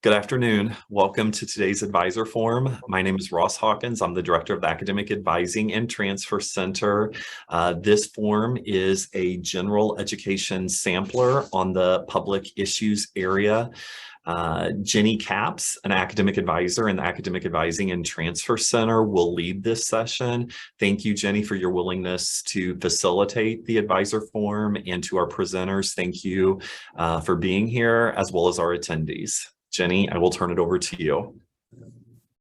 Good afternoon. Welcome to today's advisor forum. My name is Ross Hopkins. I'm the director of the Academic Advising and Transfer Center. This forum is a general education sampler on the public issues area. Jenny Capps, an academic advisor in the Academic Advising and Transfer Center, will lead this session. Thank you, Jenny, for your willingness to facilitate the advisor forum, and to our presenters, thank you for being here, as well as our attendees. Jenny, I will turn it over to you.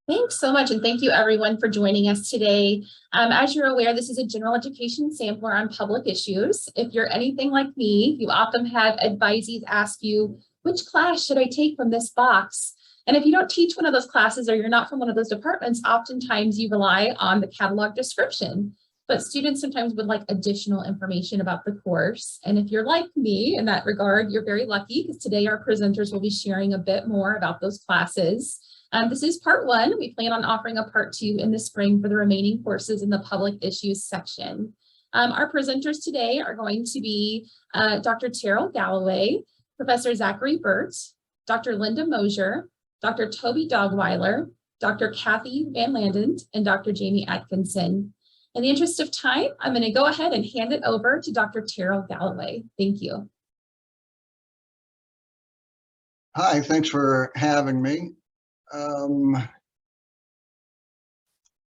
Thanks so much, and thank you everyone for joining us today. As you're aware, this is a general education sampler on public issues. If you're anything like me, you often have advisees ask you, which class should I take from this box? And if you don't teach one of those classes or you're not from one of those departments, oftentimes you rely on the catalog description. But students sometimes would like additional information about the course. And if you're like me in that regard, you're very lucky, because today our presenters will be sharing a bit more about those classes. This is part one. We plan on offering a part two in the spring for the remaining courses in the public issues section. Our presenters today are going to be Dr. Terrell Galloway, Professor Zachary Burt, Dr. Linda Mosier, Dr. Toby Dogweiler, Dr. Kathy Van Landen, and Dr. Jamie Atkinson. In the interest of time, I'm going to go ahead and hand it over to Dr. Terrell Galloway. Thank you. Hi, thanks for having me. I'm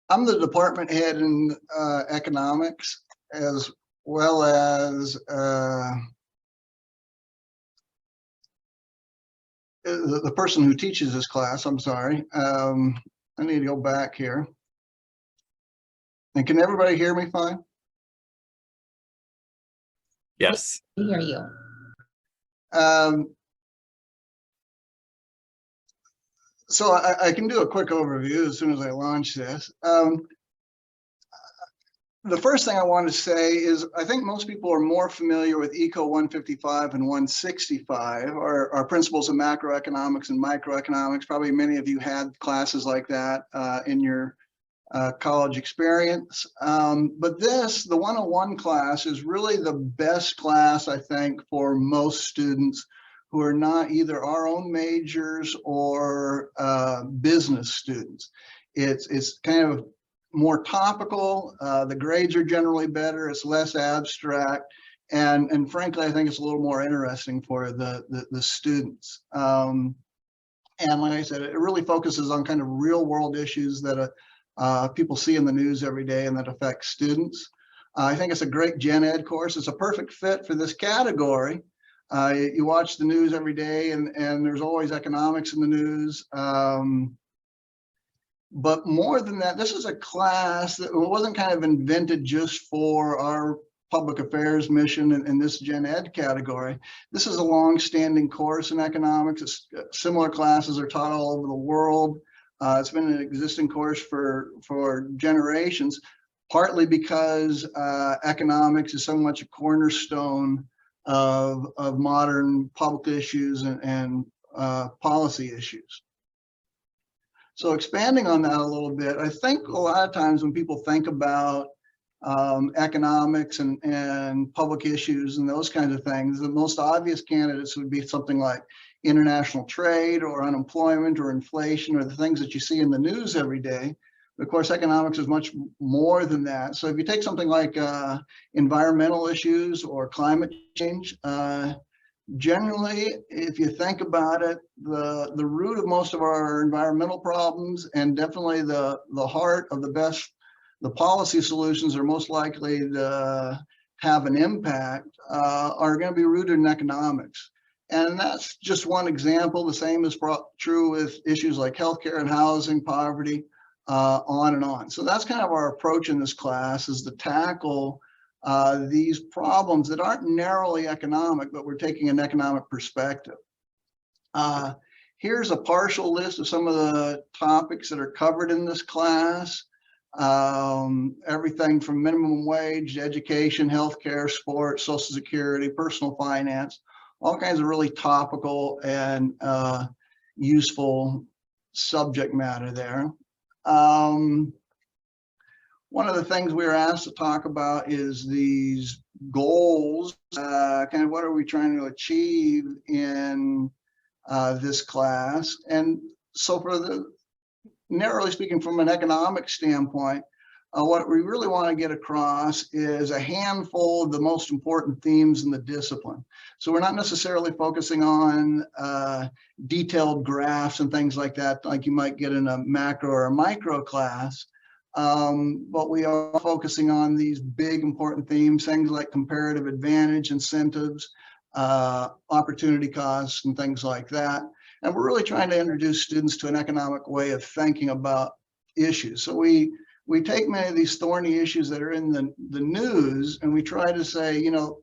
the department head in economics, as well as the person who teaches this class. I'm sorry. I need to go back here. And can everybody hear me fine? Yes. I hear you. So I can do a quick overview as soon as I launch this. The first thing I want to say is I think most people are more familiar with ECO 155 and 165, our principles of macroeconomics and microeconomics. Probably many of you had classes like that in your college experience. But the 101 class is really the best class, I think, for most students who are not either our own majors or business students. It's kind of more topical. The grades are generally better. It's less abstract. And frankly, I think it's a little more interesting for the students. And like I said, it really focuses on kind of real world issues that people see in the news every day and that affect students. I think it's a great gen ed course. It's a perfect fit for this category. You watch the news every day, and there's always economics in the news. But more than that, this is a class that wasn't kind of invented just for our public affairs mission in this gen ed category. This is a long-standing course in economics. Similar classes are taught all over the world. It's been an existing course for generations, partly because economics is so much a cornerstone of modern public issues and policy issues. So expanding on that a little bit, I think a lot of times when people think about economics and public issues and those kinds of things, the most obvious candidates would be something like international trade or unemployment or inflation or the things that you see in the news every day. But of course, economics is much more than that. So if you take something like environmental issues or climate change, generally, if you think about it, the root of most of our environmental problems, and definitely the heart of the policy solutions are most likely to have an impact, are going to be rooted in economics. And that's just one example. The same is true with issues like healthcare and housing, poverty, on and on. So that's kind of our approach in this class, is to tackle these problems that aren't narrowly economic, but we're taking an economic perspective. Here's a partial list of some of the topics that are covered in this class. Everything from minimum wage, education, healthcare, sports, Social Security, personal finance, all kinds of really topical and useful subject matter there. One of the things we were asked to talk about is these goals, kind of what are we trying to achieve in this class. And so for the, narrowly speaking, from an economic standpoint, what we really want to get across is a handful of the most important themes in the discipline. So we're not necessarily focusing on detailed graphs and things like that, like you might get in a macro or a micro class. But we are focusing on these big important themes, things like comparative advantage, incentives, opportunity costs, and things like that. And we're really trying to introduce students to an economic way of thinking about issues. So we take many of these thorny issues that are in the news, and we try to say, you know,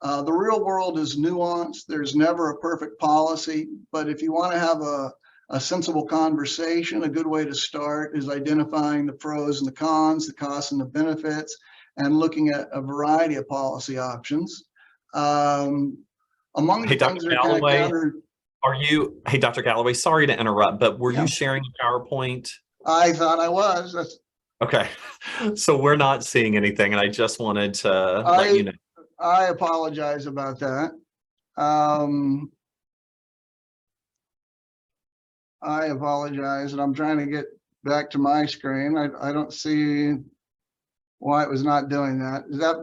the real world is nuanced. There's never a perfect policy, but if you want to have a sensible conversation, a good way to start is identifying the pros and the cons, the costs and the benefits, and looking at a variety of policy options. Among the things that are kind of counter. Hey, Dr. Galloway, sorry to interrupt, but were you sharing a PowerPoint? I thought I was. Okay, so we're not seeing anything, and I just wanted to let you know. I apologize about that. I apologize, and I'm trying to get back to my screen. I don't see why it was not doing that. Is that?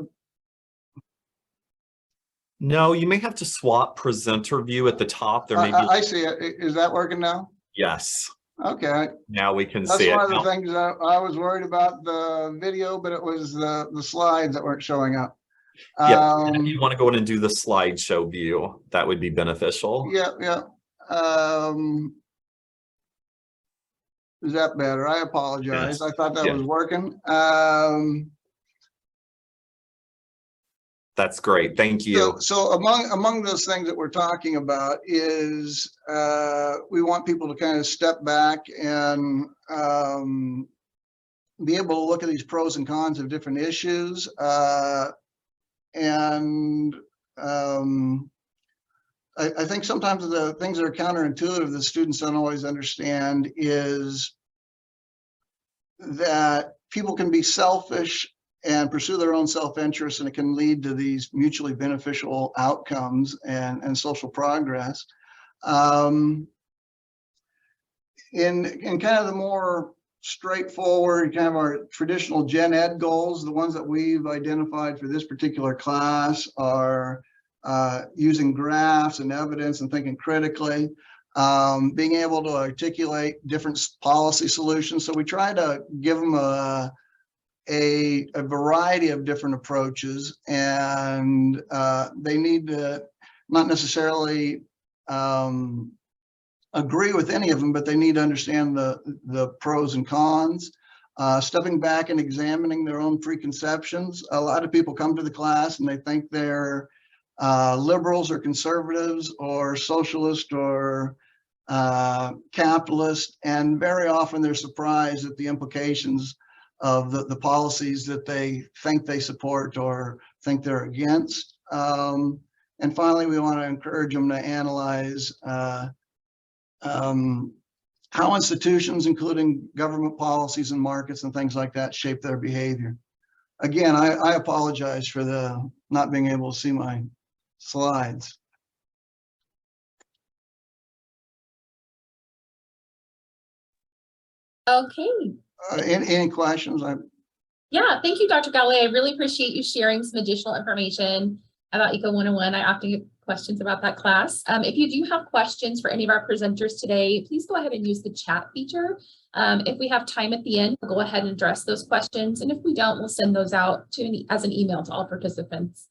No, you may have to swap presenter view at the top. There may be. I see it. Is that working now? Yes. Okay. Now we can see it. That's one of the things that I was worried about the video, but it was the slides that weren't showing up. Yeah, if you want to go in and do the slideshow view, that would be beneficial. Yeah. Is that better? I apologize. Yes. I thought that was working. That's great. Thank you. So among those things that we're talking about is we want people to kind of step back and be able to look at these pros and cons of different issues. I think sometimes the things that are counterintuitive that students don't always understand is that people can be selfish and pursue their own self-interest, and it can lead to these mutually beneficial outcomes and social progress. In kind of the more straightforward, kind of our traditional gen ed goals, the ones that we've identified for this particular class are using graphs and evidence and thinking critically, being able to articulate different policy solutions. So we try to give them a variety of different approaches, and they need to not necessarily agree with any of them, but they need to understand the pros and cons. Stepping back and examining their own preconceptions. A lot of people come to the class and they think they're liberals or conservatives or socialist or capitalist, and very often they're surprised at the implications of the policies that they think they support or think they're against. And finally, we want to encourage them to analyze how institutions, including government policies and markets and things like that, shape their behavior. Again, I apologize for the not being able to see my slides. Okay. Any questions? Yeah, thank you, Dr. Galloway. I really appreciate you sharing some additional information about Eco 101. I often get questions about that class. If you do have questions for any of our presenters today, please go ahead and use the chat feature. If we have time at the end, we'll go ahead and address those questions. And if we don't, we'll send those out as an email to all participants.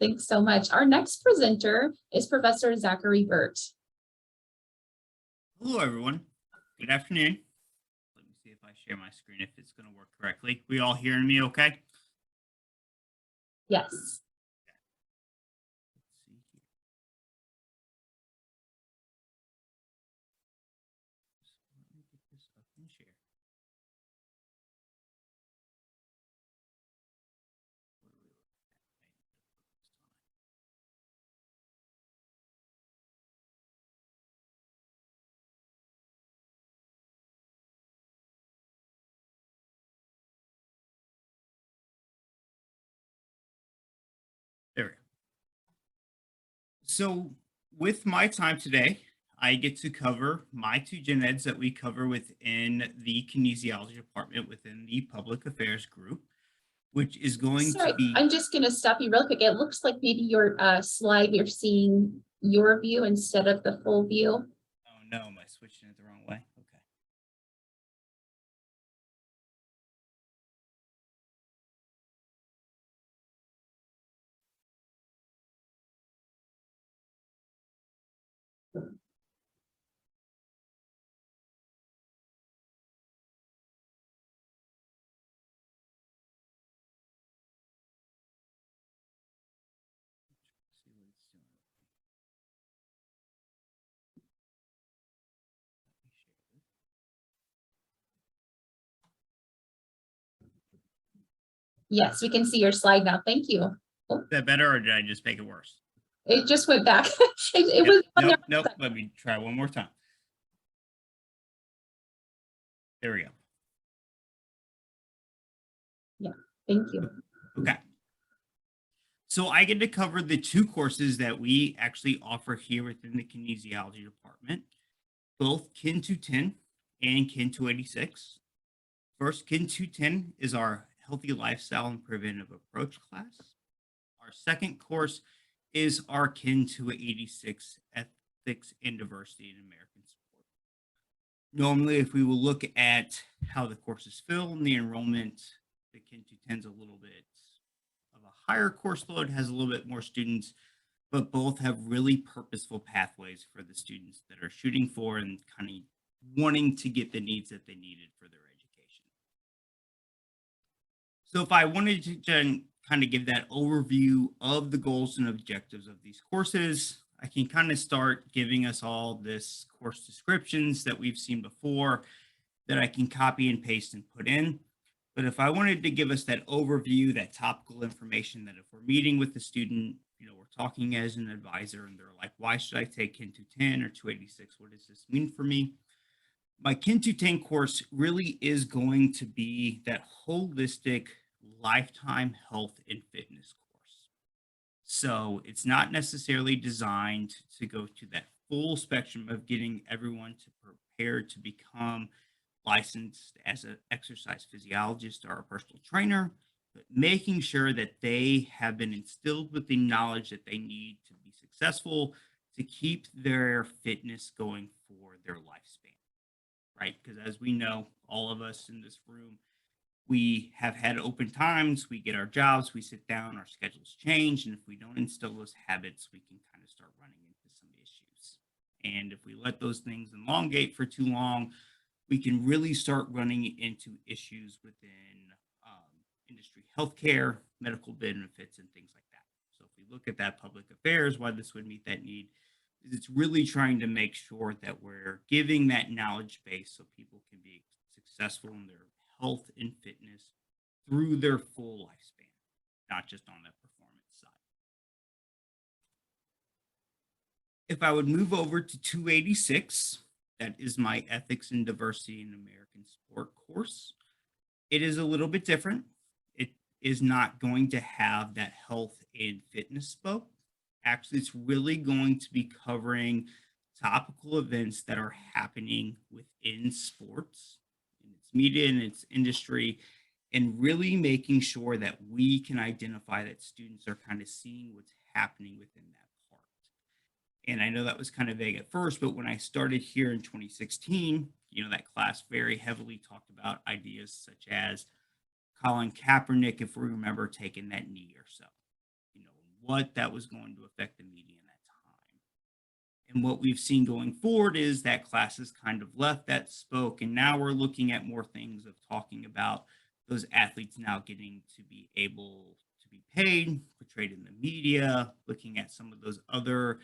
Thanks so much. Our next presenter is Professor Zachary Burt. Hello, everyone. Good afternoon. Let me see if I share my screen, if it's going to work correctly. We all hearing me okay? Yes. Let's see here. So let me get this up and share. There we go. So with my time today, I get to cover my two gen eds that we cover within the kinesiology department within the public affairs group, which is going Sorry, to be. I'm just going to stop you real quick. It looks like maybe your slide, you're seeing your view instead of the full view. Oh no, am I switching it the wrong way? Okay. See what it's doing. Let me share this. Yes, we can see your slide now. Thank you. Is that better, or did I just make it worse? It just went back. it Yep. was Nope. Let me try one more time. There we go. Thank you. Okay. So I get to cover the two courses that we actually offer here within the kinesiology department, both Kin 210 and Kin 286. First, Kin 210 is our healthy lifestyle and preventive approach class. Our second course is our Kin 286 ethics and diversity in American sport. Normally, if we will look at how the courses fill and the enrollment, the Kin 210 is a little bit of a higher course load, has a little bit more students, but both have really purposeful pathways for the students that are shooting for and kind of wanting to get the needs that they needed for their education. So if I wanted to kind of give that overview of the goals and objectives of these courses, I can kind of start giving us all this course descriptions that we've seen before that I can copy and paste and put in. But if I wanted to give us that overview, that topical information, that if we're meeting with the student, we're talking as an advisor and they're like, why should I take Kin 210 or 286? What does this mean for me? My Kin 210 course really is going to be that holistic lifetime health and fitness course. So it's not necessarily designed to go to that full spectrum of getting everyone to prepare to become licensed as an exercise physiologist or a personal trainer, but making sure that they have been instilled with the knowledge that they need to be successful to keep their fitness going for their lifespan, right? Because as we know, all of us in this room, we have had open times, we get our jobs, we sit down, our schedules change, and if we don't instill those habits, we can kind of start running into some issues. And if we let those things elongate for too long, we can really start running into issues within industry healthcare, medical benefits, and things like that. So if we look at that public affairs, why this would meet that need, is it's really trying to make sure that we're giving that knowledge base so people can be successful in their health and fitness through their full lifespan, not just on that performance side. If I would move over to 286, that is my Ethics and Diversity in American Sport course. It is a little bit different. It is not going to have that health and fitness spoke. Actually, it's really going to be covering topical events that are happening within sports, in its media, and its industry, and really making sure that we can identify that students are kind of seeing what's happening within that part. And I know that was kind of vague at first, but when I started here in 2016, that class very heavily talked about ideas such as Colin Kaepernick, if we remember, taking that knee or so, what that was going to affect the media in that time. And what we've seen going forward is that class has kind of left that spoke, and now we're looking at more things of talking about those athletes now getting to be able to be paid, portrayed in the media, looking at some of those other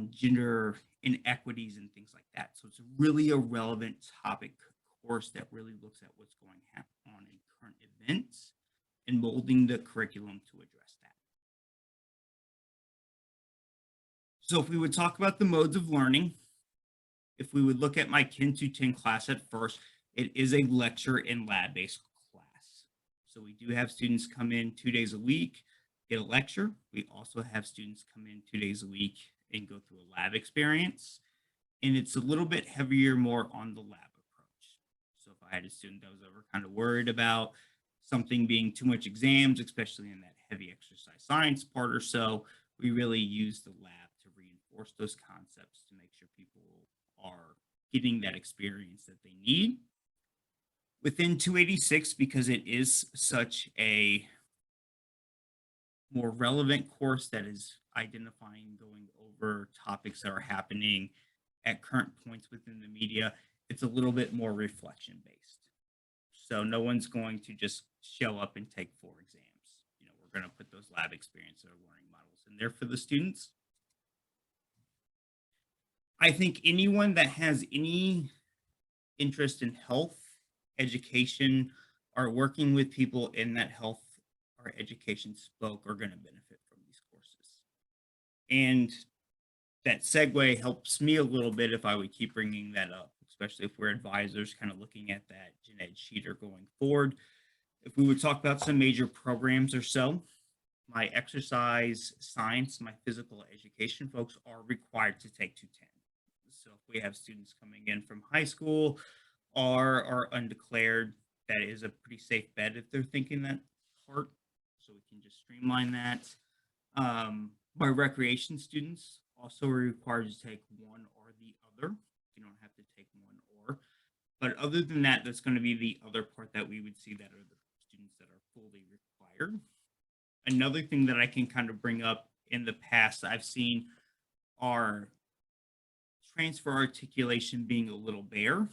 gender inequities and things like that. So it's really a relevant topic course that really looks at what's going on in current events and molding the curriculum to address that. So if we would talk about the modes of learning, if we would look at my Kin 210 class at first, it is a lecture and lab-based class. So we do have students come in 2 days a week, get a lecture. We also have students come in 2 days a week and go through a lab experience. and it's a little bit heavier more on the lab approach. So if I had a student that was ever kind of worried about something being too much exams, especially in that heavy exercise science part or so, we really use the lab to reinforce those concepts to make sure people are getting that experience that they need. Within 286, because it is such a more relevant course that is identifying, going over topics that are happening at current points within the media, it's a little bit more reflection based. So no one's going to just show up and take 4 exams. You know, we're going to put those lab experience or learning models in there for the students. I think anyone that has any interest in health, education, or working with people in that health or education spoke are going to benefit from these courses. And that segue helps me a little bit if I would keep bringing that up, especially if we're advisors kind of looking at that gen ed sheet or going forward. If we would talk about some major programs or so, my exercise science, my physical education folks are required to take 210. So if we have students coming in from high school or are undeclared, that is a pretty safe bet if they're thinking that part. So we can just streamline that. My recreation students also are required to take one or the other. You don't have to take one or. But other than that, that's going to be the other part that we would see that are the students that are fully required. Another thing that I can kind of bring up in the past I've seen are transfer articulation being a little bare,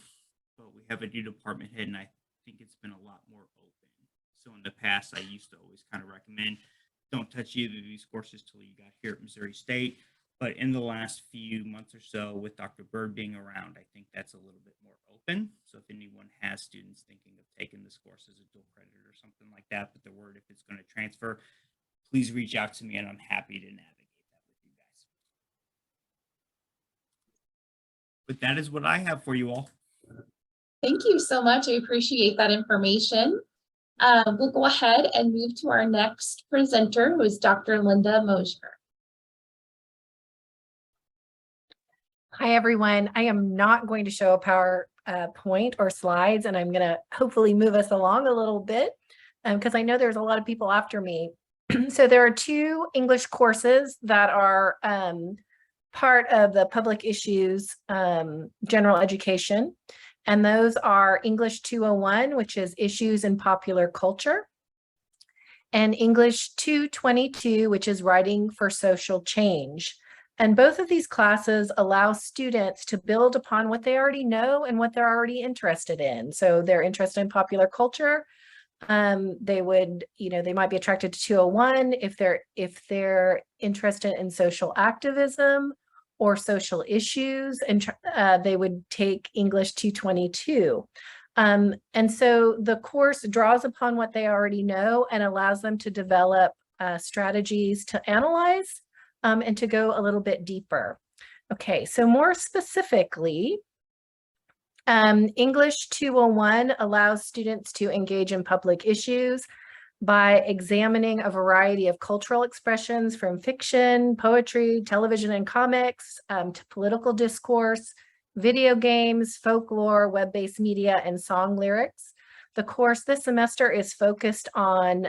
but we have a new department head and I think it's been a lot more open. So in the past, I used to always kind of recommend don't touch either of these courses till you got here at Missouri State. But in the last few months or so, with Dr. Burt being around, I think that's a little bit more open. So if anyone has students thinking of taking this course as a dual credit or something like that, but they're worried if it's going to transfer, please reach out to me and I'm happy to navigate that with you guys. But that is what I have for you all. Thank you so much. I appreciate that information. We'll go ahead and move to our next presenter, who is Dr. Linda Mosier. Hi, everyone. I am not going to show a PowerPoint or slides, and I'm going to hopefully move us along a little bit because I know there's a lot of people after me. So there are 2 English courses that are part of the public issues general education. And those are English 201, which is issues in popular culture, and English 222, which is writing for social change. And both of these classes allow students to build upon what they already know and what they're already interested in. So they're interested in popular culture. They would, they might be attracted to 201 if they're interested in social activism or social issues, and they would take English 222. And so the course draws upon what they already know and allows them to develop strategies to analyze and to go a little bit deeper. Okay, so more specifically, English 201 allows students to engage in public issues by examining a variety of cultural expressions from fiction, poetry, television and comics, to political discourse, video games, folklore, web-based media, and song lyrics. The course this semester is focused on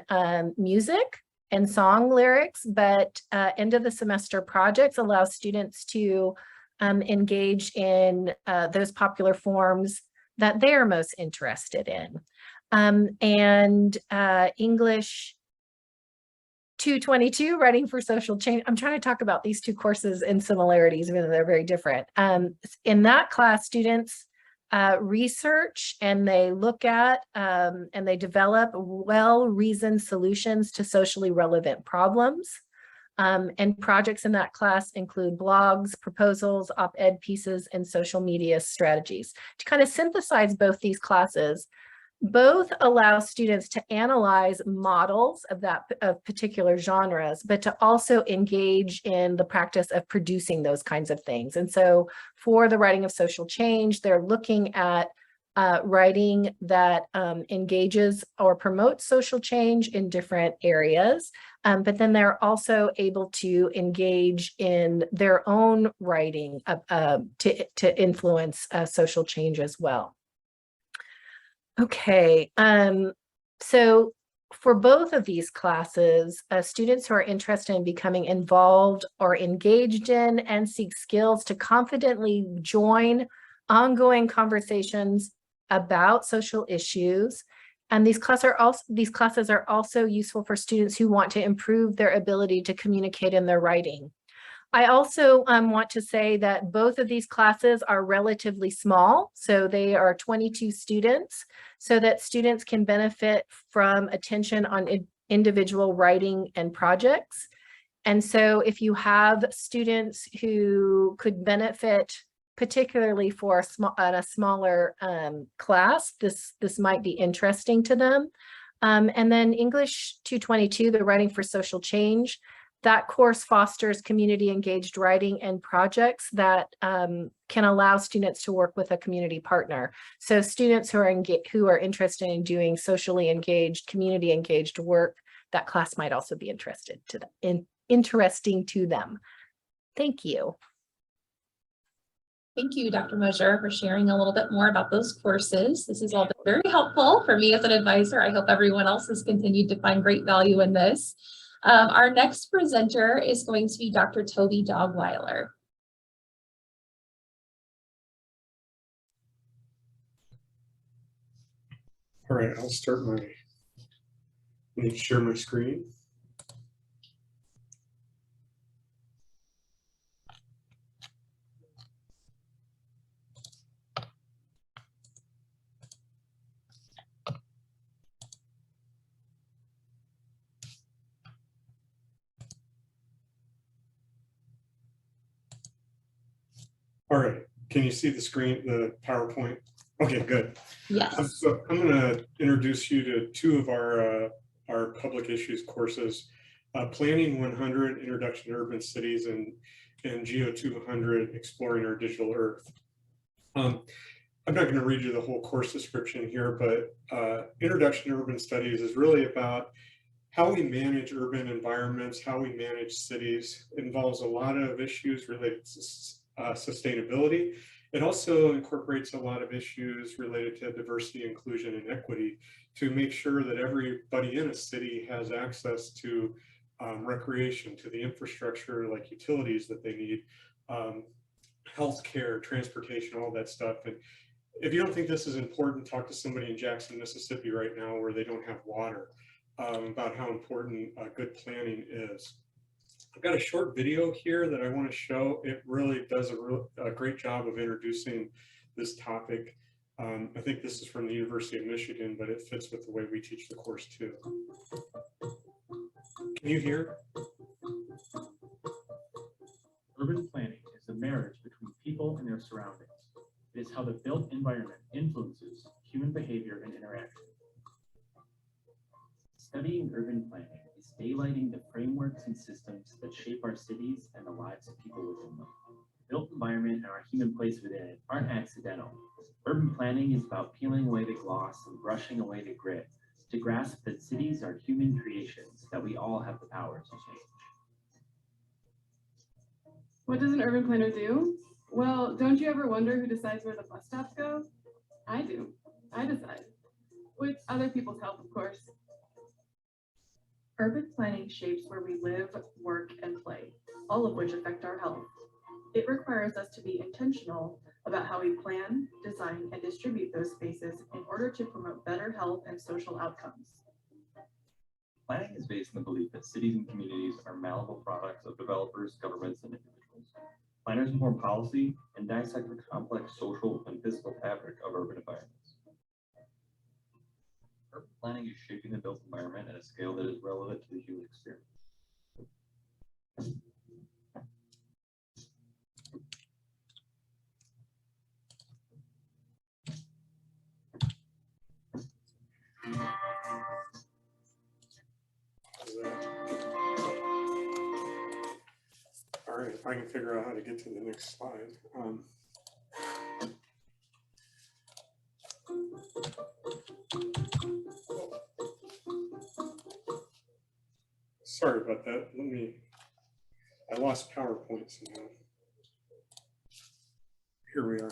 music and song lyrics, but end of the semester projects allow students to engage in those popular forms that they're most interested in. English 222, writing for social change. I'm trying to talk about these 2 courses in similarities, even though they're very different. In that class, students research and they look at and they develop well-reasoned solutions to socially relevant problems. And projects in that class include blogs, proposals, op-ed pieces, and social media strategies. To kind of synthesize both these classes, both allow students to analyze models of particular genres, but to also engage in the practice of producing those kinds of things. And so for the writing of social change, they're looking at writing that engages or promotes social change in different areas. But then they're also able to engage in their own writing to influence social change as well. Okay, so for both of these classes, students who are interested in becoming involved or engaged in and seek skills to confidently join ongoing conversations about social issues. And these classes are also useful for students who want to improve their ability to communicate in their writing. I also want to say that both of these classes are relatively small, so they are 22 students, so that students can benefit from attention on individual writing and projects. And so if you have students who could benefit particularly for a smaller class, this might be interesting to them. And then English 222, the Writing for Social Change, that course fosters community engaged writing and projects that can allow students to work with a community partner. So students who are interested in doing socially engaged, community engaged work, that class might also be interesting to them. Thank you. Thank you, Dr. Mosier, for sharing a little bit more about those courses. This has all been very helpful for me as an advisor. I hope everyone else has continued to find great value in this. Our next presenter is going to be Dr. Toby Dogweiler. All right, I'll start let me share my screen. All right, can you see the screen, the PowerPoint? Okay, good. Yes. So I'm going to introduce you to two of our public issues courses, Planning 100, Introduction to Urban Cities, and Geo 200, Exploring Our Digital Earth. I'm not going to read you the whole course description here, but Introduction to Urban Studies is really about how we manage urban environments, how we manage cities. It involves a lot of issues related to sustainability. It also incorporates a lot of issues related to diversity, inclusion, and equity to make sure that everybody in a city has access to recreation, to the infrastructure like utilities that they need, healthcare, transportation, all that stuff. And if you don't think this is important, talk to somebody in Jackson, Mississippi right now where they don't have water, about how important good planning is. I've got a short video here that I want to show. It really does a great job of introducing this topic. I think this is from the University of Michigan, but it fits with the way we teach the course too. Can you hear? Urban planning is the marriage between people and their surroundings. It is how the built environment influences human behavior and interaction. Studying urban planning is daylighting the frameworks and systems that shape our cities and the lives of people within them. The built environment and our human place within it aren't accidental. Urban planning is about peeling away the gloss and brushing away the grit to grasp that cities are human creations that we all have the power to change. What does an urban planner do? Well, don't you ever wonder who decides where the bus stops go? I do. I decide. With other people's help, of course. Urban planning shapes where we live, work, and play, all of which affect our health. It requires us to be intentional about how we plan, design, and distribute those spaces in order to promote better health and social outcomes. Planning is based on the belief that cities and communities are malleable products of developers, governments, and individuals. Planners inform policy and dissect the complex social and physical fabric of urban environments. Urban planning is shaping the built environment at a scale that is relevant to the human experience. All right, if I can figure out how to get to the next slide. sorry about that. I lost PowerPoint somehow. Here we are.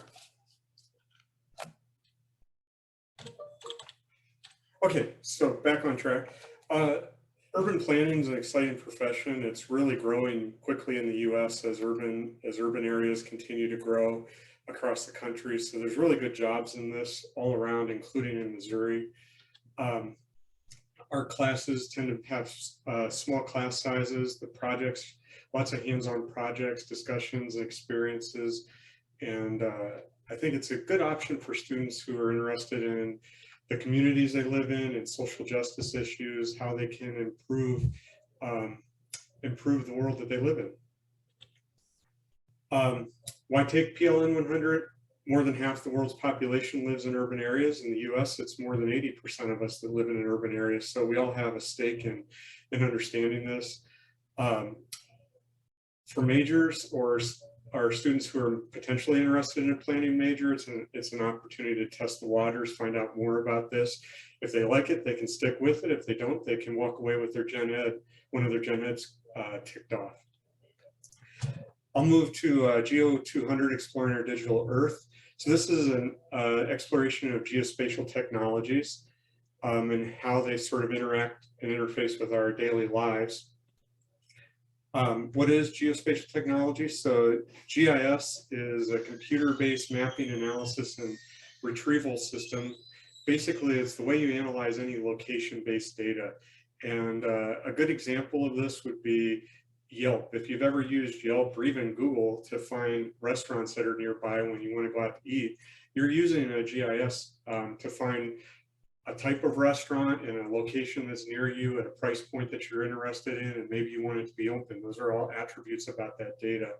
Okay, so back on track. Urban planning is an exciting profession. It's really growing quickly in the U.S. as urban areas continue to grow across the country. So there's really good jobs in this all around, including in Missouri. Our classes tend to have small class sizes, the projects, lots of hands-on projects, discussions, and experiences. And I think it's a good option for students who are interested in the communities they live in and social justice issues, how they can improve the world that they live in. Why take PLN 100? More than half the world's population lives in urban areas. In the US, it's more than 80% of us that live in an urban area. So we all have a stake in understanding this. For majors or students who are potentially interested in a planning major, it's an opportunity to test the waters, find out more about this. If they like it, they can stick with it. If they don't, they can walk away with their gen ed, one of their gen eds ticked off. I'll move to Geo 200, Exploring Our Digital Earth. So this is an exploration of geospatial technologies and how they sort of interact and interface with our daily lives. What is geospatial technology? So GIS is a computer-based mapping, analysis, and retrieval system. Basically, it's the way you analyze any location-based data. And a good example of this would be Yelp. If you've ever used Yelp or even Google to find restaurants that are nearby when you want to go out to eat, you're using a GIS to find a type of restaurant and a location that's near you at a price point that you're interested in, and maybe you want it to be open. Those are all attributes about that data.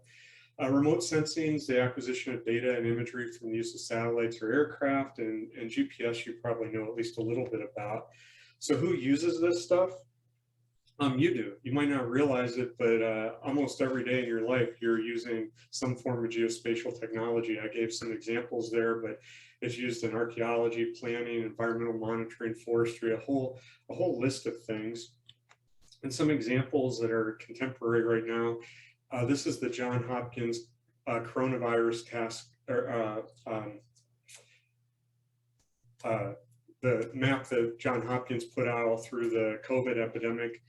Remote sensing is the acquisition of data and imagery from the use of satellites or aircraft, and GPS you probably know at least a little bit about. So who uses this stuff? You do. You might not realize it, but almost every day in your life, you're using some form of geospatial technology. I gave some examples there, but it's used in archaeology, planning, environmental monitoring, forestry, a whole list of things. And some examples that are contemporary right now. This is the Johns Hopkins coronavirus task, or the map that Johns Hopkins put out all through the COVID epidemic.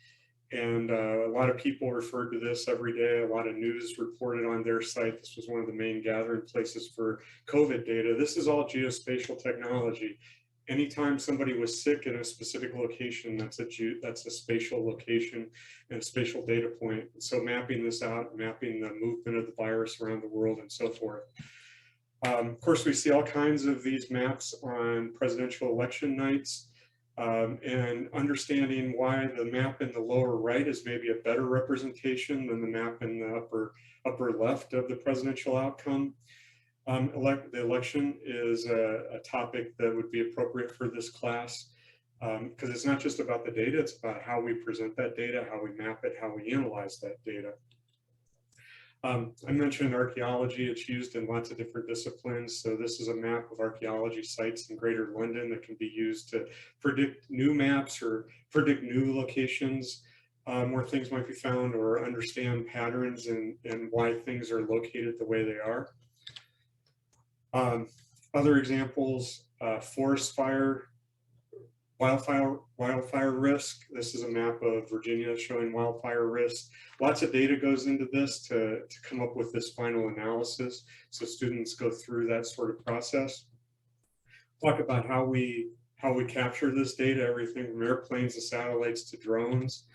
And a lot of people referred to this every day. A lot of news reported on their site. This was one of the main gathering places for COVID data. This is all geospatial technology. Anytime somebody was sick in a specific location, that's a spatial location and a spatial data point. So mapping this out, mapping the movement of the virus around the world and so forth. Of course, we see all kinds of these maps on presidential election nights. And understanding why the map in the lower right is maybe a better representation than the map in the upper left of the presidential outcome. The election is a topic that would be appropriate for this class because it's not just about the data, it's about how we present that data, how we map it, how we analyze that data. I mentioned archaeology. It's used in lots of different disciplines. So this is a map of archaeology sites in Greater London that can be used to predict new maps or predict new locations where things might be found, or understand patterns and why things are located the way they are. Other examples, forest fire, wildfire risk. This is a map of Virginia showing wildfire risk. Lots of data goes into this to come up with this final analysis. So students go through that sort of process. Talk about how we capture this data, everything from airplanes to satellites to drones.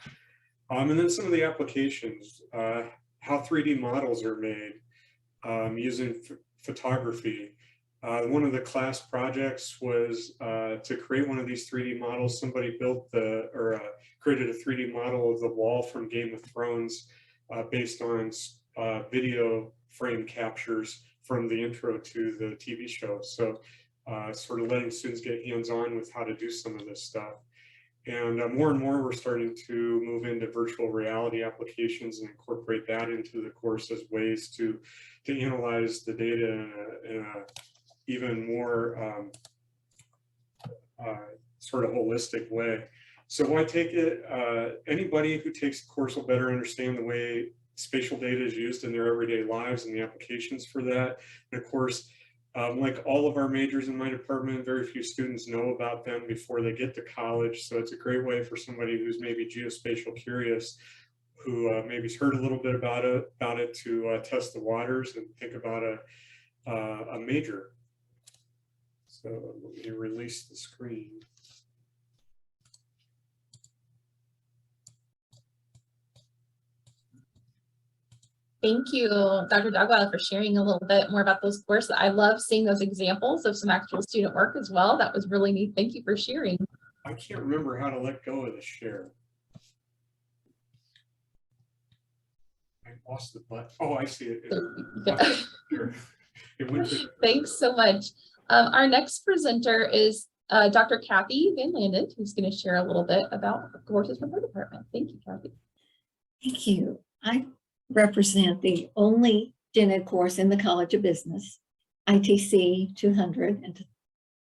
And then some of the applications, how 3D models are made using photography. One of the class projects was to create one of these 3D models. Somebody built created a 3D model of the wall from Game of Thrones based on video frame captures from the intro to the TV show. So sort of letting students get hands-on with how to do some of this stuff. And more and more, we're starting to move into virtual reality applications and incorporate that into the course as ways to analyze the data in a even more sort of holistic way. So I take it, anybody who takes the course will better understand the way spatial data is used in their everyday lives and the applications for that. And of course, like all of our majors in my department, very few students know about them before they get to college. So it's a great way for somebody who's maybe geospatial curious, who maybe's heard a little bit about it to test the waters and think about a major. So let me release the screen. Thank you, Dr. Dogweiler, for sharing a little bit more about those courses. I love seeing those examples of some actual student work as well. That was really neat. Thank you for sharing. I can't remember how to let go of the share. I lost the button. Oh, I see it. Thanks so much. Our next presenter is Dr. Kathy Van Landen, who's going to share a little bit about the courses from her department. Thank you, Kathy. Thank you. I represent the only gen ed course in the College of Business, ITC 200. And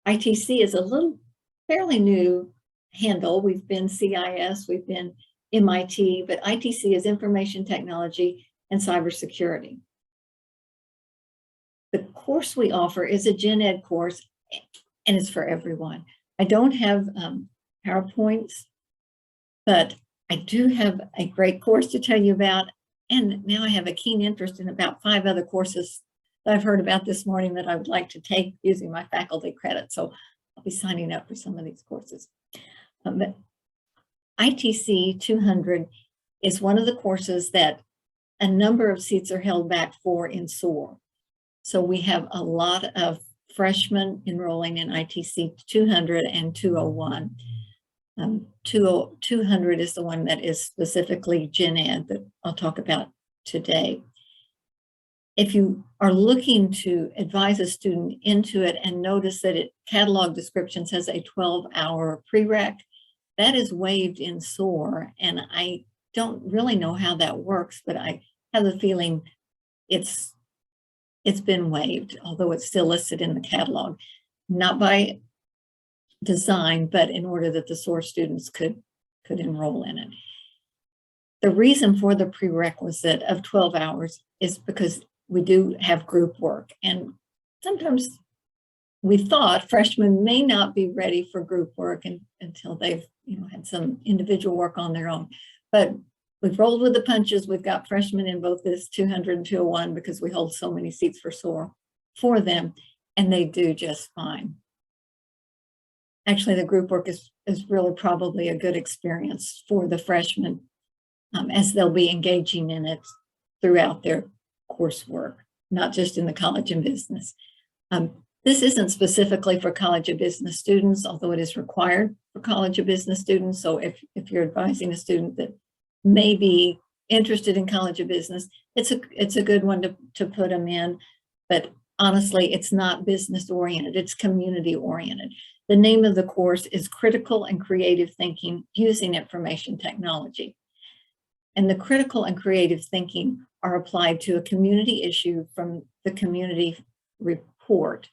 ITC is a little fairly new handle. We've been CIS, we've been MIT, but ITC is Information Technology and Cybersecurity. The course we offer is a gen ed course, and it's for everyone. I don't have PowerPoints, but I do have a great course to tell you about. And now I have a keen interest in about 5 other courses that I've heard about this morning that I would like to take using my faculty credit. So I'll be signing up for some of these courses. But ITC 200 is one of the courses that a number of seats are held back for in SOAR. So we have a lot of freshmen enrolling in ITC 200 and 201. 200 is the one that is specifically gen ed that I'll talk about today. If you are looking to advise a student into it and notice that catalog descriptions has a 12-hour prereq, that is waived in SOAR, and I don't really know how that works, but I have a feeling it's been waived, although it's still listed in the catalog, not by design, but in order that the SOAR students could enroll in it. The reason for the prerequisite of 12 hours is because we do have group work, and sometimes we thought freshmen may not be ready for group work until they've had some individual work on their own. But we've rolled with the punches. We've got freshmen in both this 200 and 201 because we hold so many seats for SOAR for them, and they do just fine. Actually, the group work is really probably a good experience for the freshmen as they'll be engaging in it throughout their coursework, not just in the College of Business. This isn't specifically for College of Business students, although it is required for College of Business students. So if you're advising a student that may be interested in College of Business, it's a good one to put them in. But honestly, it's not business oriented, it's community oriented. The name of the course is Critical and Creative Thinking Using Information Technology. And the critical and creative thinking are applied to a community issue from the community report.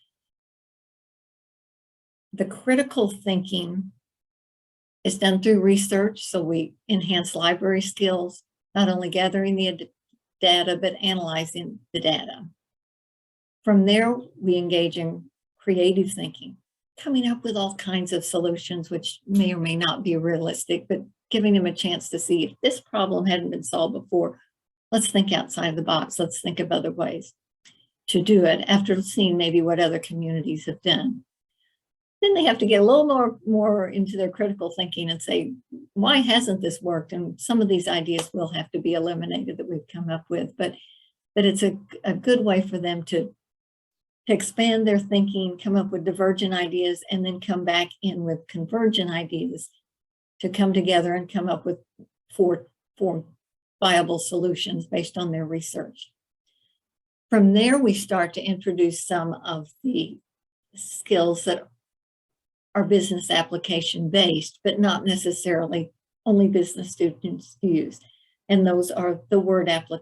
The critical thinking is done through research, so we enhance library skills, not only gathering the data, but analyzing the data. From there, we engage in creative thinking, coming up with all kinds of solutions, which may or may not be realistic, but giving them a chance to see if this problem hadn't been solved before, let's think outside the box. Let's think of other ways to do it after seeing maybe what other communities have done. Then they have to get a little more into their critical thinking and say, why hasn't this worked? And some of these ideas will have to be eliminated that we've come up with, but it's a good way for them to expand their thinking, come up with divergent ideas, and then come back in with convergent ideas to come together and come up with four viable solutions based on their research. From there, we start to introduce some of the skills that are business application based, but not necessarily only business students use. And those are the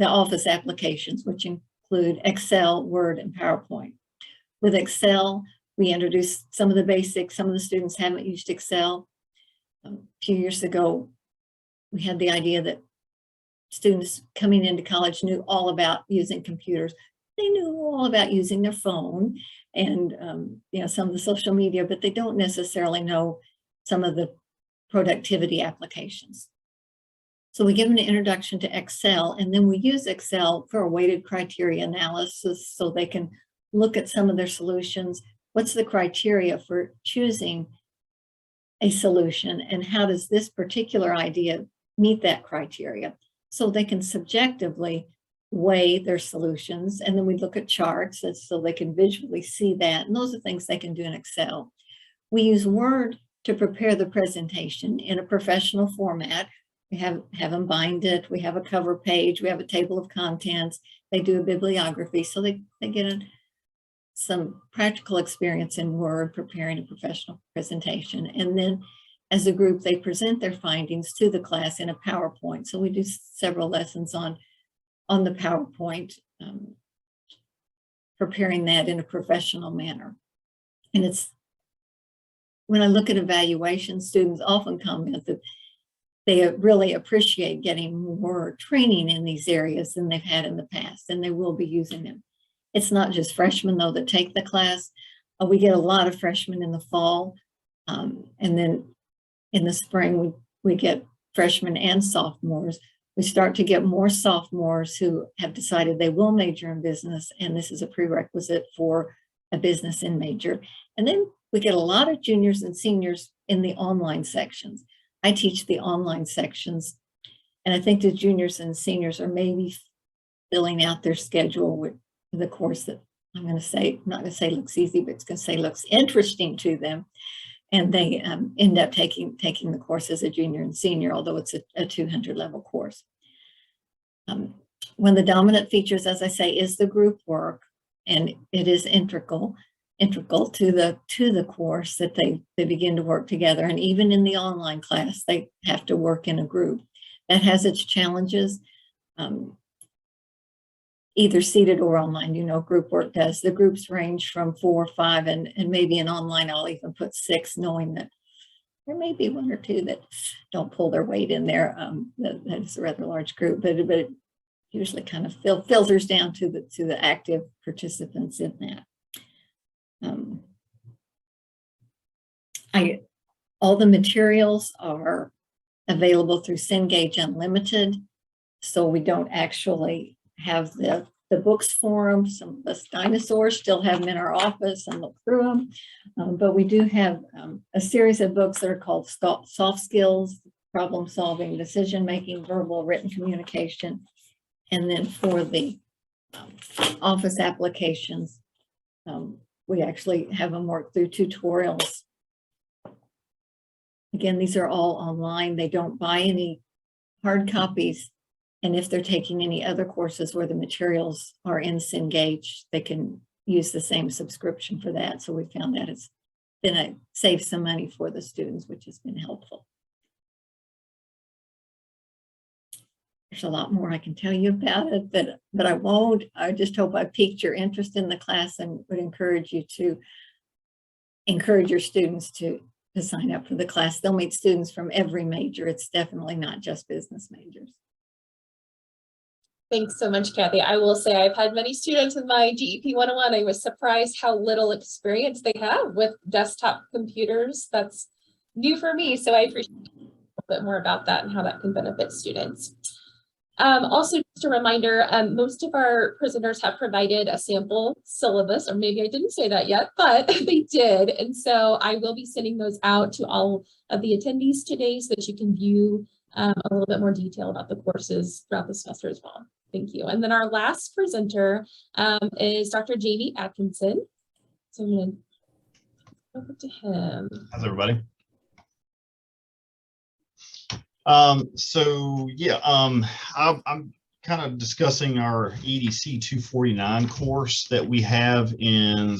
Office applications, which include Excel, Word, and PowerPoint. With Excel, we introduce some of the basics. Some of the students haven't used Excel. A few years ago, we had the idea that students coming into college knew all about using computers. They knew all about using their phone and some of the social media, but they don't necessarily know some of the productivity applications. So we give them an introduction to Excel, and then we use Excel for a weighted criteria analysis so they can look at some of their solutions. What's the criteria for choosing a solution, and how does this particular idea meet that criteria? So they can subjectively weigh their solutions, and then we look at charts so they can visually see that, and those are things they can do in Excel. We use Word to prepare the presentation in a professional format. We have them bind it, we have a cover page, we have a table of contents, they do a bibliography, so they get some practical experience in Word preparing a professional presentation. And then as a group, they present their findings to the class in a PowerPoint. So we do several lessons on the PowerPoint, preparing that in a professional manner. And when I look at evaluation, students often comment that they really appreciate getting more training in these areas than they've had in the past, and they will be using them. It's not just freshmen, though, that take the class. We get a lot of freshmen in the fall, and then in the spring, we get freshmen and sophomores. We start to get more sophomores who have decided they will major in business, and this is a prerequisite for a business in major. And then we get a lot of juniors and seniors in the online sections. I teach the online sections, and I think the juniors and seniors are maybe filling out their schedule with the course that I'm going to say, not going to say looks easy, but it's going to say looks interesting to them. And they end up taking the course as a junior and senior, although it's a 200 level course. One of the dominant features, as I say, is the group work, and it is integral to the course that they begin to work together. And even in the online class, they have to work in a group. That has its challenges, either seated or online. Group work does. The groups range from 4 or 5, and maybe in online I'll even put 6, knowing that there may be 1 or 2 that don't pull their weight in there. That is a rather large group, but it usually kind of filters down to the active participants in that. All the materials are available through Cengage Unlimited, so we don't actually have the books for them. Some of us dinosaurs still have them in our office and look through them, but we do have a series of books that are called Soft Skills, Problem Solving, Decision Making, Verbal, Written Communication, and then for the office applications, we actually have them work through tutorials. Again, these are all online. They don't buy any hard copies. And if they're taking any other courses where the materials are in Cengage, they can use the same subscription for that. So we found that it's been save some money for the students, which has been helpful. There's a lot more I can tell you about it, but I won't. I just hope I piqued your interest in the class and would encourage you to encourage your students to sign up for the class. They'll meet students from every major. It's definitely not just business majors. Thanks so much, Kathy. I will say I've had many students in my GEP 101. I was surprised how little experience they have with desktop computers. That's new for me, so I appreciate a little bit more about that and how that can benefit students. Also, just a reminder, most of our presenters have provided a sample syllabus, or maybe I didn't say that yet, but they did. And so I will be sending those out to all of the attendees today so that you can view a little bit more detail about the courses throughout the semester as well. Thank you. And then our last presenter is Dr. Jamie Atkinson. So I'm going to over to him. How's everybody? I'm kind of discussing our EDC 249 course that we have in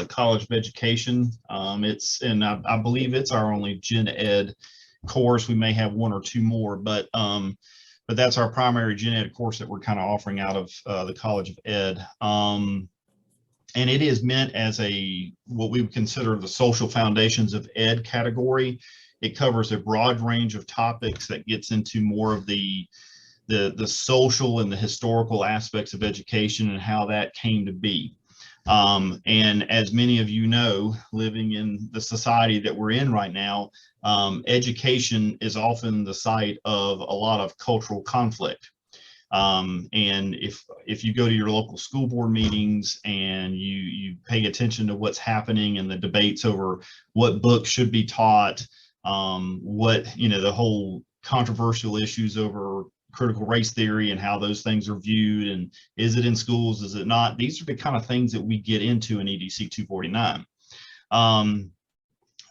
College of Education. I believe it's our only gen ed course. We may have 1 or 2 more, but that's our primary gen ed course that we're kind of offering out of the College of Ed. And it is meant as what we would consider the social foundations of ed category. It covers a broad range of topics that gets into more of the social and the historical aspects of education and how that came to be. And as many of you know, living in the society that we're in right now, education is often the site of a lot of cultural conflict. And if you go to your local school board meetings and you pay attention to what's happening and the debates over what books should be taught, the whole controversial issues over critical race theory and how those things are viewed, and is it in schools, is it not? These are the kind of things that we get into in EDC 249.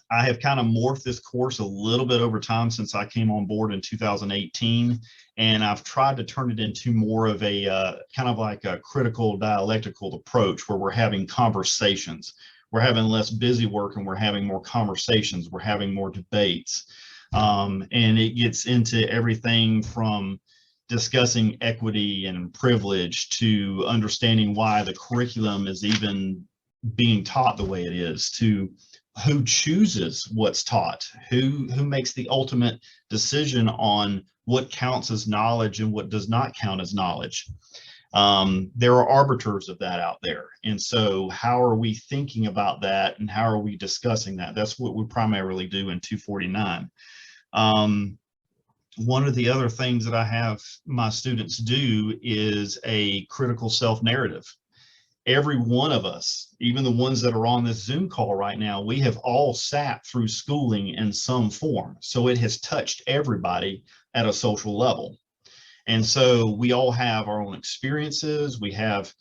I have kind of morphed this course a little bit over time since I came on board in 2018, and I've tried to turn it into more of a kind of like a critical dialectical approach where we're having conversations. We're having less busy work and we're having more conversations. We're having more debates. And it gets into everything from discussing equity and privilege to understanding why the curriculum is even being taught the way it is, to who chooses what's taught, who makes the ultimate decision on what counts as knowledge and what does not count as knowledge. There are arbiters of that out there. And so how are we thinking about that and how are we discussing that? That's what we primarily do in 249. One of the other things that I have my students do is a critical self-narrative. Every one of us, even the ones that are on this Zoom call right now, we have all sat through schooling in some form. So it has touched everybody at a social level. And so we all have our own experiences. We have,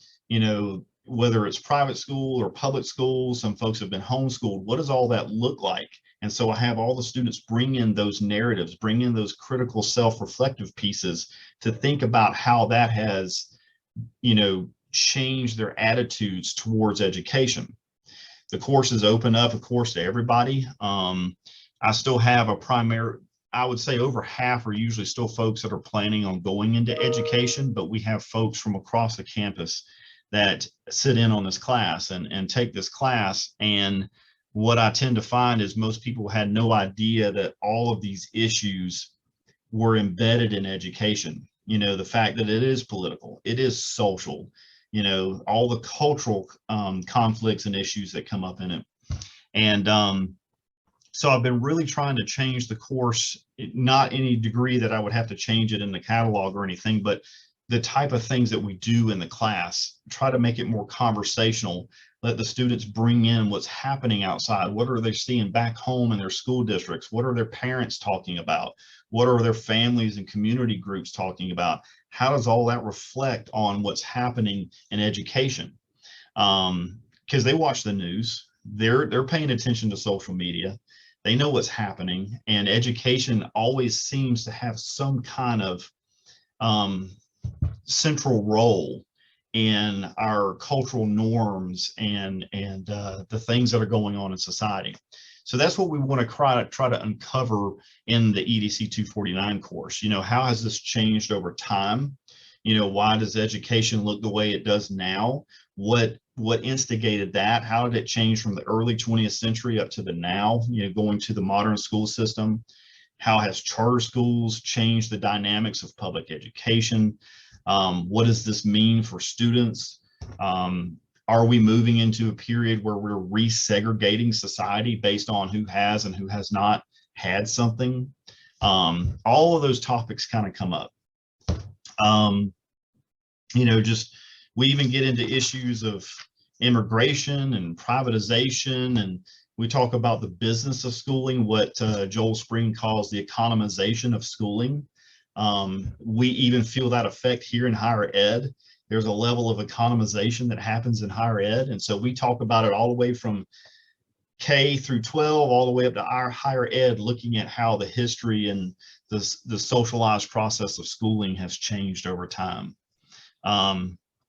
whether it's private school or public school, some folks have been homeschooled. What does all that look like? And so I have all the students bring in those narratives, bring in those critical self-reflective pieces to think about how that has, changed their attitudes towards education. The course is open up, of course, to everybody. I still have I would say over half are usually still folks that are planning on going into education, but we have folks from across the campus that sit in on this class and take this class. And what I tend to find is most people had no idea that all of these issues were embedded in education. The fact that it is political, it is social, all the cultural conflicts and issues that come up in it. And so I've been really trying to change the course, not any degree that I would have to change it in the catalog or anything, but the type of things that we do in the class, try to make it more conversational, let the students bring in what's happening outside. What are they seeing back home in their school districts? What are their parents talking about? What are their families and community groups talking about? How does all that reflect on what's happening in education? Because they watch the news, they're paying attention to social media, they know what's happening, and education always seems to have some kind of central role in our cultural norms and the things that are going on in society. So that's what we want to try to uncover in the EDC 249 course. How has this changed over time? Why does education look the way it does now? What instigated that? How did it change from the early 20th century up to the now, going to the modern school system? How has charter schools changed the dynamics of public education? What does this mean for students? Are we moving into a period where we're resegregating society based on who has and who has not had something? All of those topics kind of come up. We even get into issues of immigration and privatization, and we talk about the business of schooling, what Joel Spring calls the economization of schooling. We even feel that effect here in higher ed. There's a level of economization that happens in higher ed. And so we talk about it all the way from K through 12, all the way up to our higher ed, looking at how the history and the socialized process of schooling has changed over time.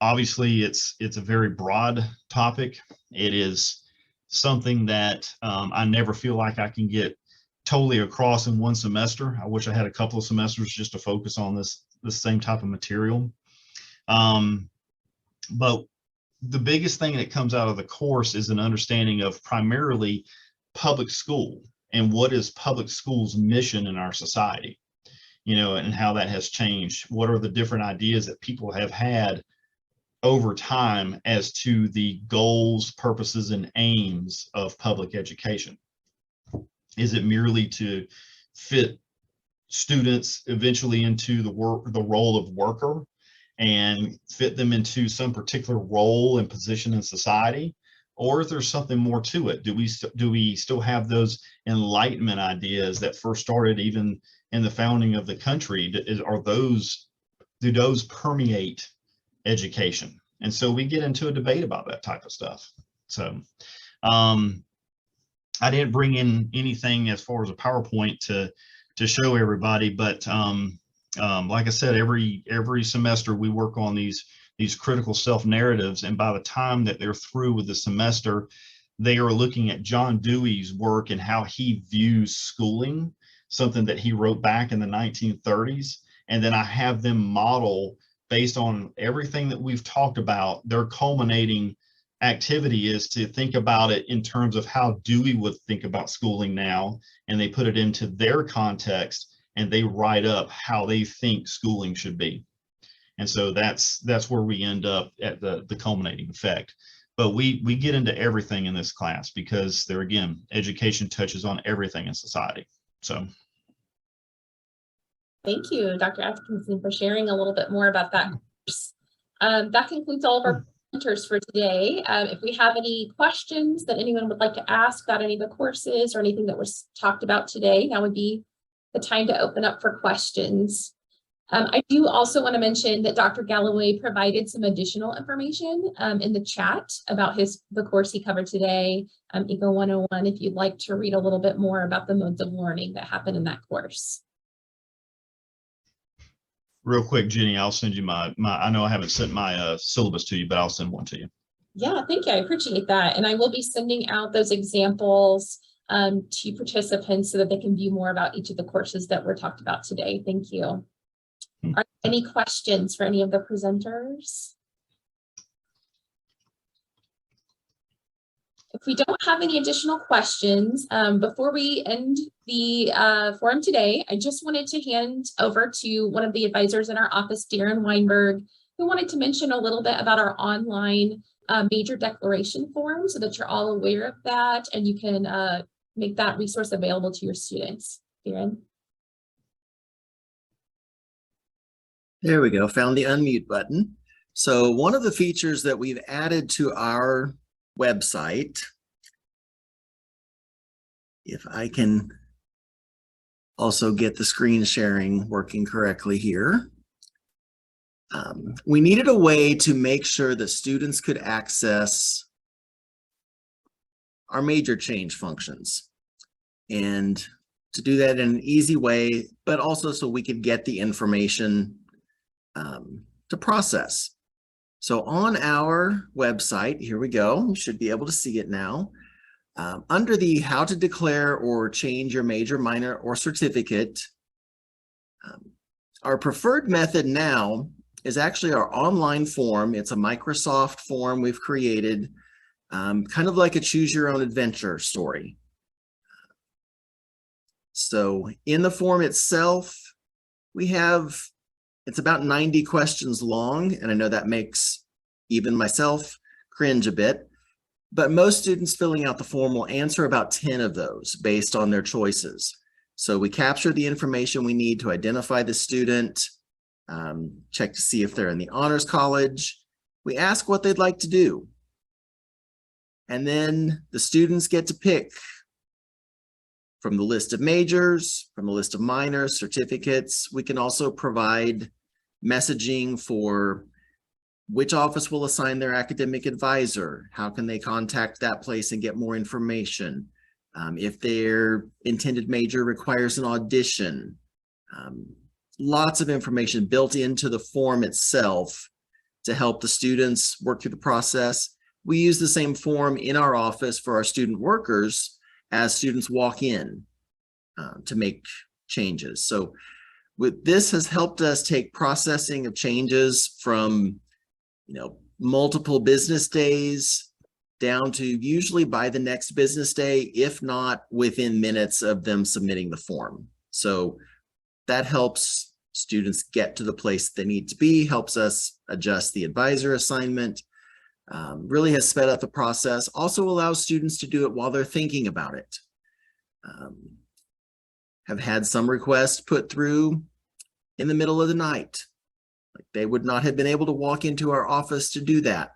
Obviously, it's a very broad topic. It is something that I never feel like I can get totally across in one semester. I wish I had a couple of semesters just to focus on this same type of material. But the biggest thing that comes out of the course is an understanding of primarily public school and what is public schools' mission in our society, and how that has changed. What are the different ideas that people have had over time as to the goals, purposes, and aims of public education? Is it merely to fit students eventually into the role of worker and fit them into some particular role and position in society? Or is there something more to it? Do we still have those Enlightenment ideas that first started even in the founding of the country? Do those permeate education? And so we get into a debate about that type of stuff. So I didn't bring in anything as far as a PowerPoint to show everybody, but like I said, every semester we work on these critical self-narratives, and by the time that they're through with the semester, they are looking at John Dewey's work and how he views schooling, something that he wrote back in the 1930s. And then I have them model based on everything that we've talked about. Their culminating activity is to think about it in terms of how Dewey would think about schooling now, and they put it into their context and they write up how they think schooling should be. And so that's where we end up at the culminating effect. But we get into everything in this class because there again, education touches on everything in society. So thank you, Dr. Atkinson, for sharing a little bit more about that course. That concludes all of our presenters for today. If we have any questions that anyone would like to ask about any of the courses or anything that was talked about today, now would be the time to open up for questions. I do also want to mention that Dr. Galloway provided some additional information in the chat about the course he covered today, ECO 101, if you'd like to read a little bit more about the modes of learning that happen in that course. real quick, Jenny, I'll send you my I know I haven't sent my syllabus to you, but I'll send one to you. Yeah, thank you. I appreciate that. And I will be sending out those examples to participants so that they can view more about each of the courses that were talked about today. Thank you. Are there any questions for any of the presenters? If we don't have any additional questions, before we end the forum today, I just wanted to hand over to one of the advisors in our office, Darren Weinberg, who wanted to mention a little bit about our online major declaration form so that you're all aware of that and you can make that resource available to your students. Darren. There we go, found the unmute button. So one of the features that we've added to our website, if I can also get the screen sharing working correctly here. We needed a way to make sure that students could access our major change functions, and to do that in an easy way, but also so we could get the information to process. So on our website, here we go, you should be able to see it now. Under the how to declare or change your major, minor, or certificate, our preferred method now is actually our online form. It's a Microsoft form we've created, kind of like a choose your own adventure story. So in the form itself, we have, it's about 90 questions long, and I know that makes even myself cringe a bit, but most students filling out the form will answer about 10 of those based on their choices. So we capture the information we need to identify the student, check to see if they're in the honors college. We ask what they'd like to do. And then the students get to pick from the list of majors, from the list of minors, certificates. We can also provide messaging for which office will assign their academic advisor, how can they contact that place and get more information, if their intended major requires an audition. Lots of information built into the form itself to help the students work through the process. We use the same form in our office for our student workers as students walk in to make changes. So this has helped us take processing of changes from multiple business days down to usually by the next business day, if not within minutes of them submitting the form. So that helps students get to the place they need to be, helps us adjust the advisor assignment, really has sped up the process, also allows students to do it while they're thinking about it. Have had some requests put through in the middle of the night. Like they would not have been able to walk into our office to do that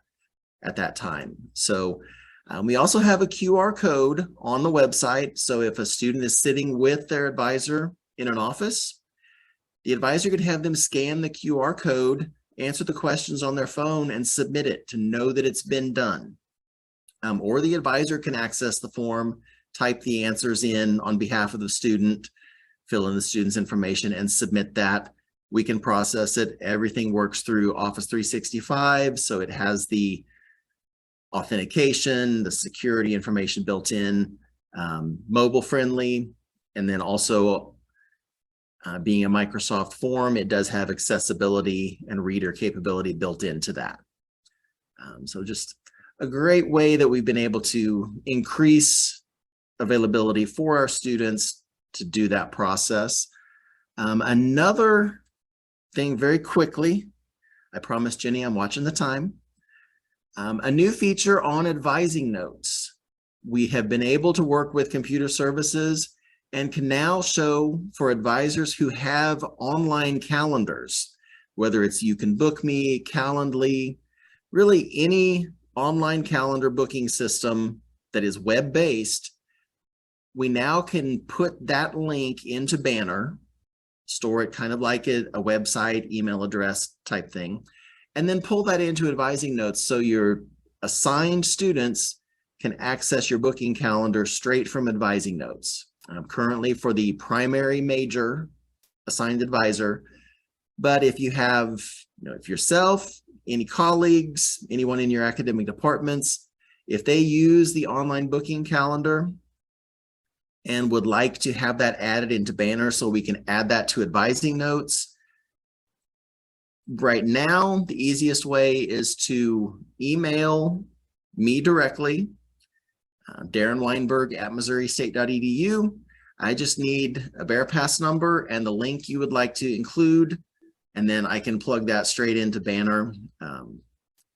at that time. So we also have a QR code on the website. So if a student is sitting with their advisor in an office, the advisor could have them scan the QR code, answer the questions on their phone, and submit it to know that it's been done. Or the advisor can access the form, type the answers in on behalf of the student, fill in the student's information, and submit that. We can process it. Everything works through Office 365, so it has the authentication, the security information built in, mobile friendly, and then also being a Microsoft form, it does have accessibility and reader capability built into that. So just a great way that we've been able to increase availability for our students to do that process. Another thing very quickly, I promise Jenny, I'm watching the time. A new feature on advising notes. We have been able to work with computer services and can now show for advisors who have online calendars, whether it's You Can Book Me, Calendly, really any online calendar booking system that is web-based, we now can put that link into Banner, store it kind of like a website, email address type thing, and then pull that into advising notes so your assigned students can access your booking calendar straight from advising notes. Currently for the primary major assigned advisor, but if you have, if yourself, any colleagues, anyone in your academic departments, if they use the online booking calendar and would like to have that added into Banner so we can add that to advising notes, right now, the easiest way is to email me directly, Darren Weinberg at MissouriState.edu. I just need a BearPass number and the link you would like to include, and then I can plug that straight into Banner.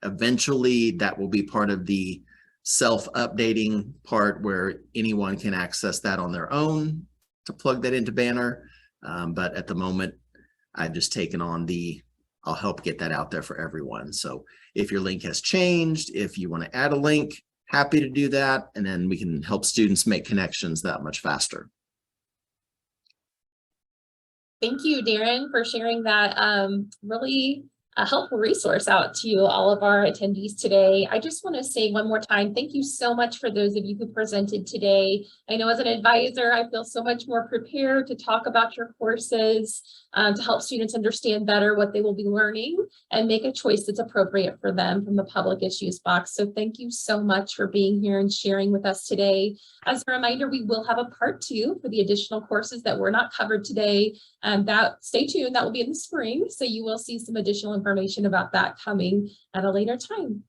Eventually, that will be part of the self-updating part where anyone can access that on their own to plug that into Banner. But at the moment, I've just taken on I'll help get that out there for everyone. So if your link has changed, if you want to add a link, happy to do that. And then we can help students make connections that much faster. Thank you, Darren, for sharing that really helpful resource out to all of our attendees today. I just want to say one more time, thank you so much for those of you who presented today. I know as an advisor, I feel so much more prepared to talk about your courses, to help students understand better what they will be learning and make a choice that's appropriate for them from the public issues box. So thank you so much for being here and sharing with us today. As a reminder, we will have a part 2 for the additional courses that were not covered today. Stay tuned, that will be in the spring. So you will see some additional information about that coming at a later time.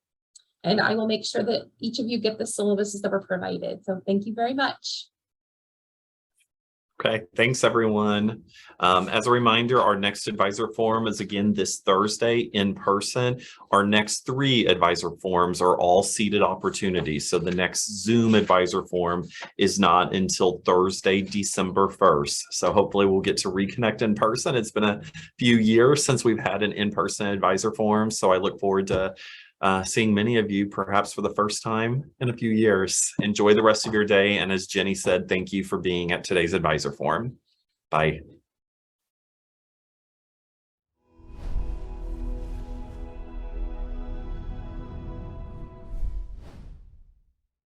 And I will make sure that each of you get the syllabuses that were provided. So thank you very much. Okay, thanks everyone. As a reminder, our next advisor forum is again this Thursday in person. Our next 3 advisor forums are all seated opportunities. So the next Zoom advisor forum is not until Thursday, December 1st. So hopefully we'll get to reconnect in person. It's been a few years since we've had an in-person advisor forum. So I look forward to seeing many of you perhaps for the first time in a few years. Enjoy the rest of your day. And as Jenny said, thank you for being at today's advisor forum. Bye.